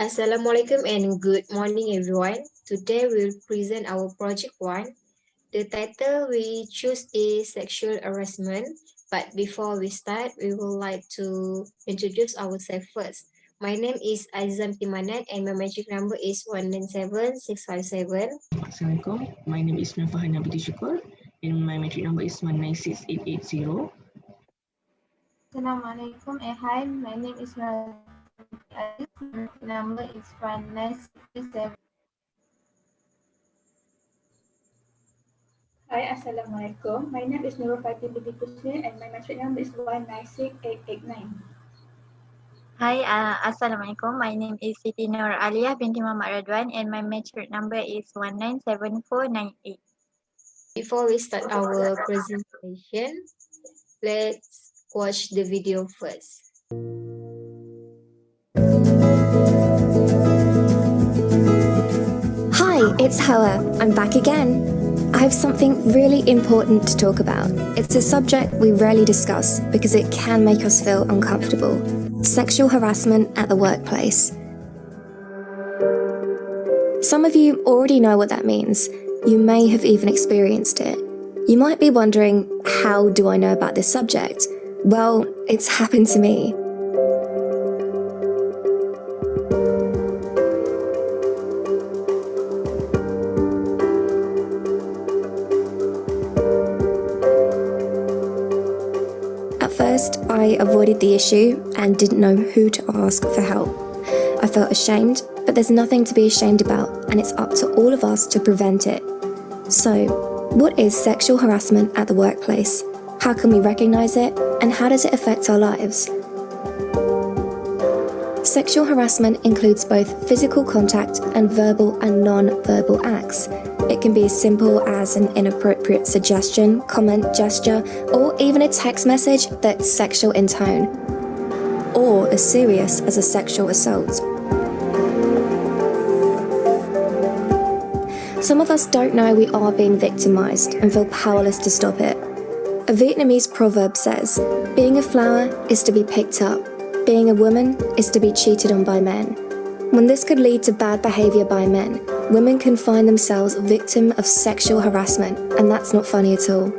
Assalamualaikum and good morning everyone. Today we'll present our project 1. The title we choose is sexual harassment. But before we start, we would like to introduce ourselves first. My name is Azizah Manan and my magic number is 197657. Assalamualaikum. My name is Farhana Binti Shukor and my metric number is 196880. Assalamualaikum and hi, my name is Raduan. Aziz, my number is 1967. Hi, Assalamualaikum. My name is Nurul Fatin Binti Kusnin and my metric number is 196889. Hi, Assalamualaikum. My name is Siti Aliyah Binti Raduan and my metric number is 197498. Before we start our presentation, let's watch the video first. Hi, it's Hawa. I'm back again. I have something really important to talk about. It's a subject we rarely discuss because it can make us feel uncomfortable. Sexual harassment at the workplace. Some of you already know what that means. You may have even experienced it. You might be wondering, how do I know about this subject? Well, it's happened to me. First, I avoided the issue and didn't know who to ask for help. I felt ashamed, but there's nothing to be ashamed about, and it's up to all of us to prevent it. So, what is sexual harassment at the workplace? How can we recognise it, and how does it affect our lives? Sexual harassment includes both physical contact and verbal and non-verbal acts. It can be as simple as an inappropriate suggestion, comment, gesture, or even a text message that's sexual in tone, or as serious as a sexual assault. Some of us don't know we are being victimized and feel powerless to stop it. A Vietnamese proverb says, "Being a flower is to be picked up. Being a woman is to be cheated on by men." When this could lead to bad behavior by men, women can find themselves victim of sexual harassment, and that's not funny at all.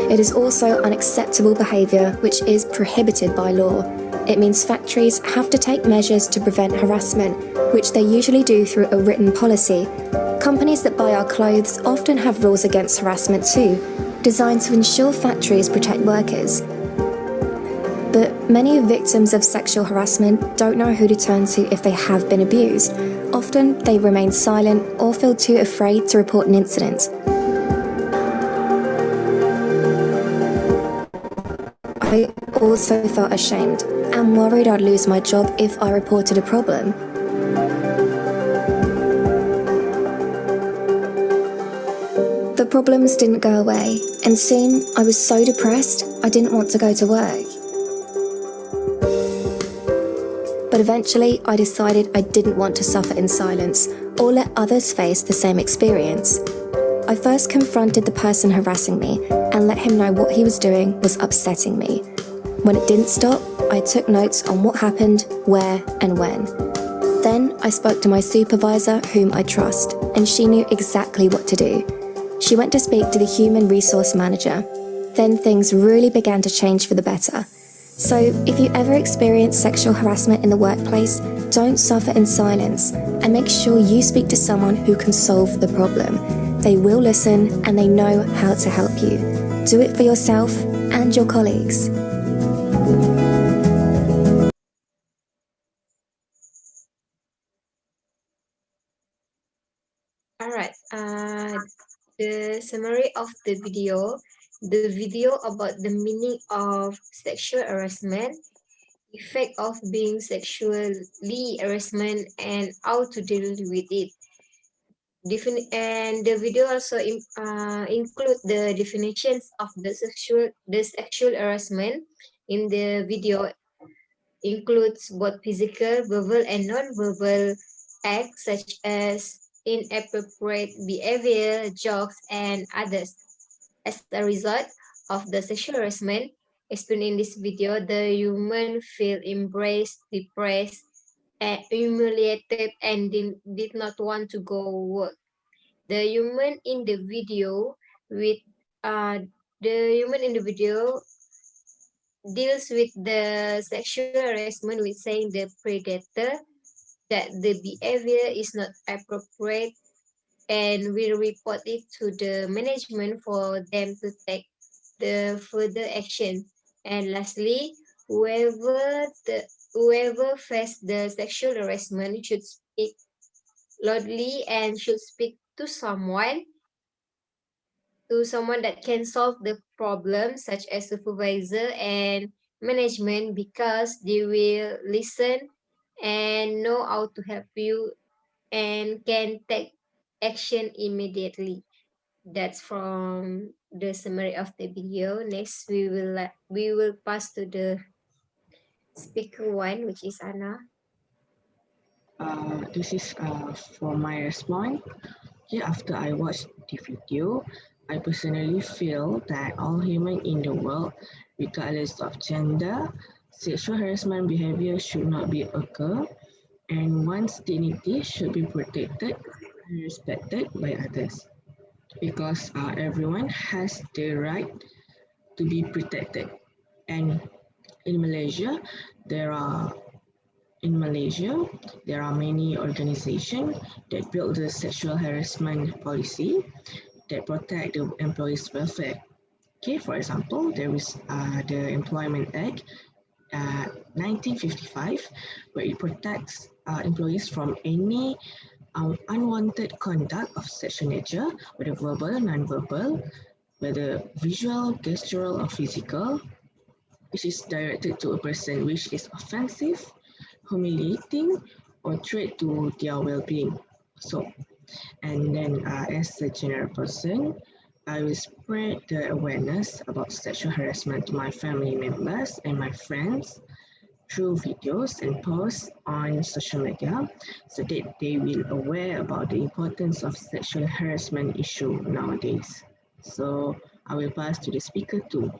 It is also unacceptable behavior which is prohibited by law. It means factories have to take measures to prevent harassment, which they usually do through a written policy. Companies that buy our clothes often have rules against harassment too, designed to ensure factories protect workers. But many victims of sexual harassment don't know who to turn to if they have been abused. Often they remain silent or feel too afraid to report an incident. I also felt ashamed and worried I'd lose my job if I reported a problem. The problems didn't go away, and soon I was so depressed I didn't want to go to work. But eventually I decided I didn't want to suffer in silence or let others face the same experience. I first confronted the person harassing me and let him know what he was doing was upsetting me. When it didn't stop, I took notes on what happened, where and when. Then I spoke to my supervisor, whom I trust, and she knew exactly what to do. She went to speak to the human resource manager. Then things really began to change for the better. So, if you ever experience sexual harassment in the workplace, don't suffer in silence and make sure you speak to someone who can solve the problem. They will listen and they know how to help you. Do it for yourself and your colleagues. Alright, the summary of the video about the meaning of sexual harassment, effect of being sexually harassment, and how to deal with it. And the video also include the definitions of the sexual harassment. In the video includes both physical, verbal, and non-verbal acts such as inappropriate behavior, jokes, and others. As a result of the sexual harassment explained in this video, the human feel embraced, depressed, humiliated and did not want to go work. The human in the video with the human in the video deals with the sexual harassment with saying the predator that the behavior is not appropriate and will report it to the management for them to take the further action. And lastly, whoever faced the sexual harassment should speak loudly and should speak to someone that can solve the problem, such as supervisor and management, because they will listen and know how to help you and can take action immediately. That's from the summary of the video. Next, we will pass to the speaker one, which is Anna. This is for my response. Yeah, after I watched the video, I personally feel that all humans in the world, regardless of gender, sexual harassment behavior should not be occur, and one's dignity should be protected and respected by others. Because everyone has the right to be protected. And in Malaysia, there are in Malaysia, there are many organizations that build the sexual harassment policy that protect the employees' welfare. Okay, for example, there is the Employment Act 1955, where it protects employees from any unwanted conduct of sexual nature, whether verbal, non-verbal, whether visual, gestural, or physical, which is directed to a person which is offensive, humiliating, or threat to their well-being. So, and then as a general person, I will spread the awareness about sexual harassment to my family members and my friends through videos and posts on social media so that they will aware about the importance of sexual harassment issue nowadays. So I will pass to the speaker two.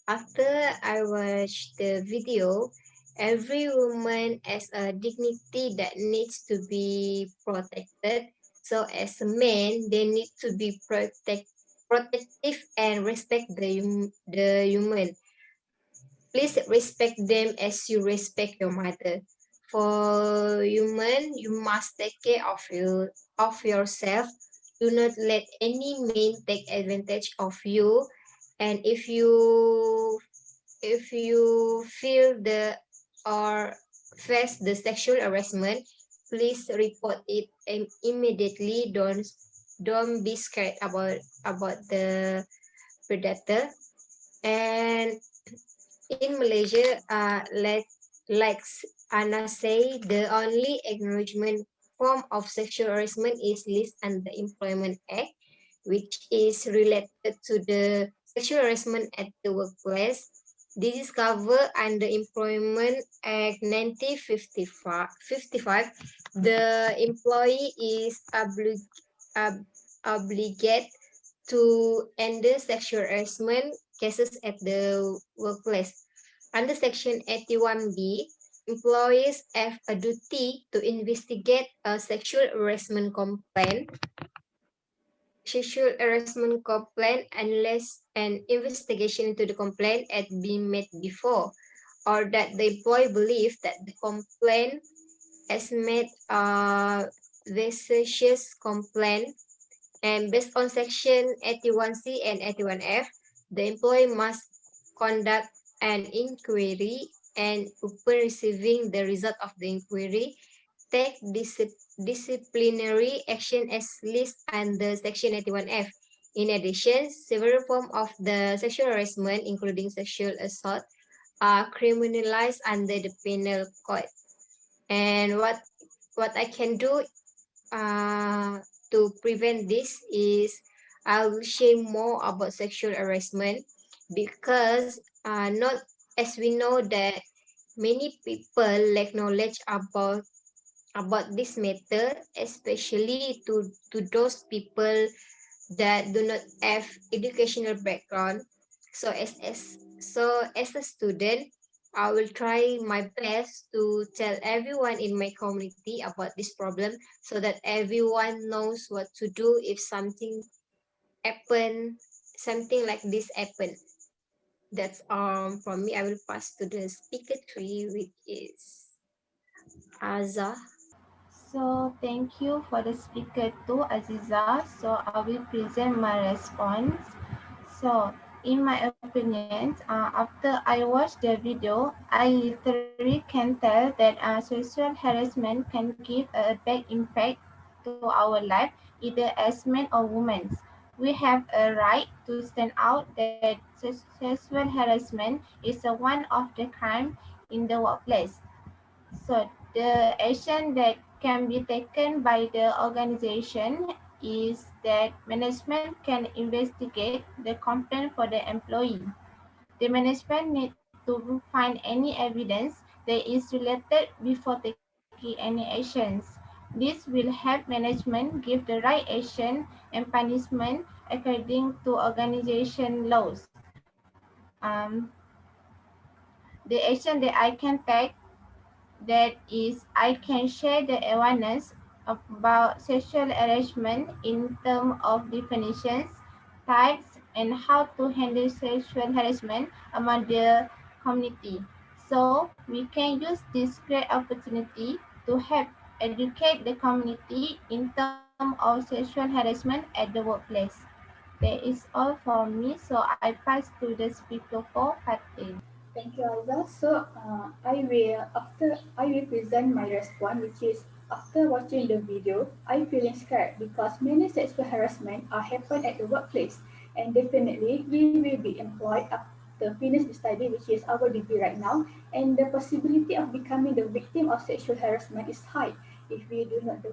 After I watched the video, every woman has a dignity that needs to be protected. So as a man, they need to be protective and respect the human. Please respect them as you respect your mother. For human, you must take care of yourself. Do not let any man take advantage of you. And if you feel the or face the sexual harassment, please report it immediately. Don't be scared about the predator. And in Malaysia, like Anna say, the only acknowledgement form of sexual harassment is listed under the Employment Act, which is related to the sexual harassment at the workplace. This is covered under Employment Act 1955. The employee is obligated to end the sexual harassment cases at the workplace. Under Section 81B, employees have a duty to investigate a sexual harassment complaint unless an investigation into the complaint had been made before, or that the employee believes that the complaint has made a vexatious complaint. And based on Section 81C and 81F, the employee must conduct an inquiry and upon receiving the result of the inquiry, take disciplinary action as listed under Section 81F. In addition, several forms of the sexual harassment, including sexual assault, are criminalized under the penal code. And what I can do to prevent this is I will share more about sexual harassment, because not as we know that many people lack knowledge about this matter, especially to those people that do not have educational background. So as a student, I will try my best to tell everyone in my community about this problem so that everyone knows what to do if happen, something like this happen. That's from me. I will pass to the speaker three, which is Azza. So thank you for the speaker too, Azizah. So I will present my response. So in my opinion, after I watched the video, I literally can tell that sexual harassment can give a bad impact to our life, either as men or women. We have a right to stand out that sexual harassment is one of the crime in the workplace. So the action that can be taken by the organization is that management can investigate the complaint for the employee. The management need to find any evidence that is related before taking any actions. This will help management give the right action and punishment according to organization laws. Um, the action that I can take, that is, I can share the awareness about sexual harassment in terms of definitions, types, and how to handle sexual harassment among the community. So we can use this great opportunity to help educate the community in terms of sexual harassment at the workplace. That is all for me, so I pass to the speaker for Fatin. Thank you, Azizah. So, I will present my response, which is after watching the video, I feeling scared because many sexual harassment are happen at the workplace, and definitely we will be employed after finish the study, which is our degree right now, and the possibility of becoming the victim of sexual harassment is high if we do not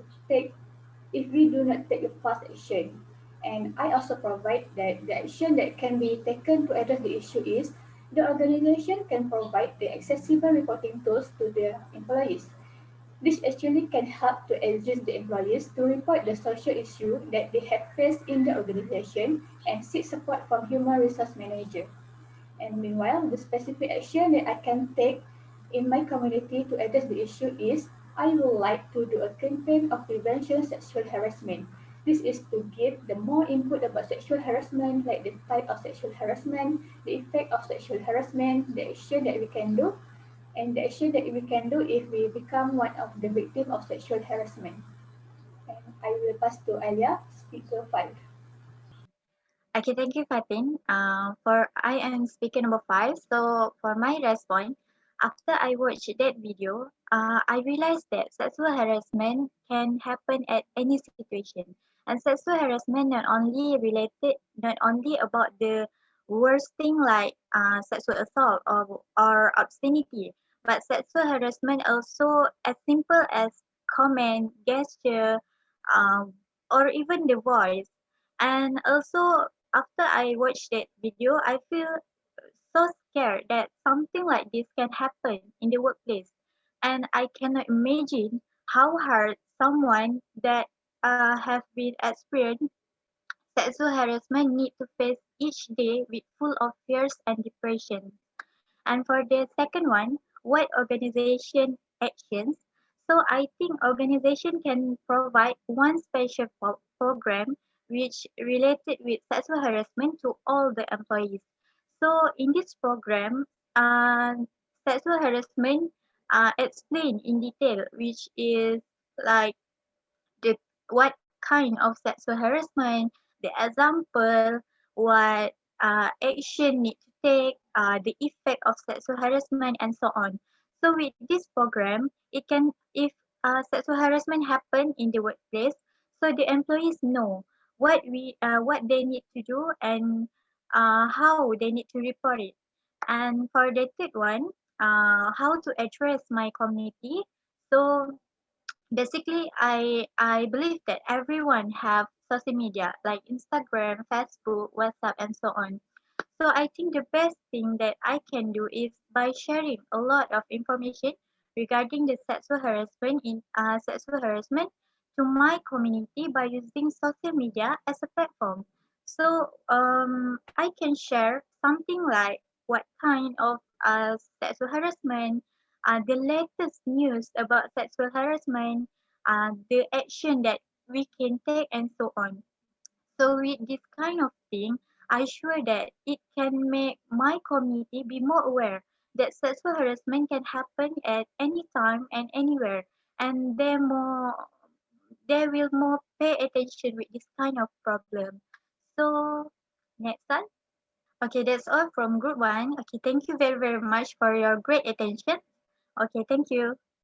take a fast action. And I also provide that the action that can be taken to address the issue is the organization can provide the accessible reporting tools to their employees. This actually can help to assist the employees to report the social issue that they have faced in the organization and seek support from human resource manager. And meanwhile, the specific action that I can take in my community to address the issue is I would like to do a campaign of prevention sexual harassment. This is to give the more input about sexual harassment, like the type of sexual harassment, the effect of sexual harassment, the action that we can do, and the action that we can do if we become one of the victim of sexual harassment. And I will pass to Aliyah, speaker 5. Okay, thank you, Fatin. For I am speaker number 5. So for my response, after I watched that video, I realized that sexual harassment can happen at any situation, and sexual harassment not only about the worst thing like sexual assault or obscenity, but sexual harassment also as simple as comment, gesture, um, or even the voice. And also after I watched that video, I feel so scared that something like this can happen in the workplace. And I cannot imagine how hard someone that have been experienced sexual harassment need to face each day with full of fears and depression. And for the second one, what organization actions? So I think organization can provide one special program which related with sexual harassment to all the employees. So in this program, sexual harassment explained in detail, which is like the what kind of sexual harassment, the example, what action need to take, the effect of sexual harassment, and so on. So with this program, it can if sexual harassment happen in the workplace, so the employees know what they need to do and how they need to report it. And for the third one, how to address my community. So basically I believe that everyone have social media like Instagram, Facebook, WhatsApp, and so on. So I think the best thing that I can do is by sharing a lot of information regarding the sexual harassment to my community by using social media as a platform. So I can share something like what kind of sexual harassment, the latest news about sexual harassment, the action that we can take, and so on. So with this kind of thing, I sure that it can make my community be more aware that sexual harassment can happen at any time and anywhere, and they will more pay attention with this kind of problem. So next one. Okay, that's all from group one. Okay, thank you very much for your great attention. Okay, thank you.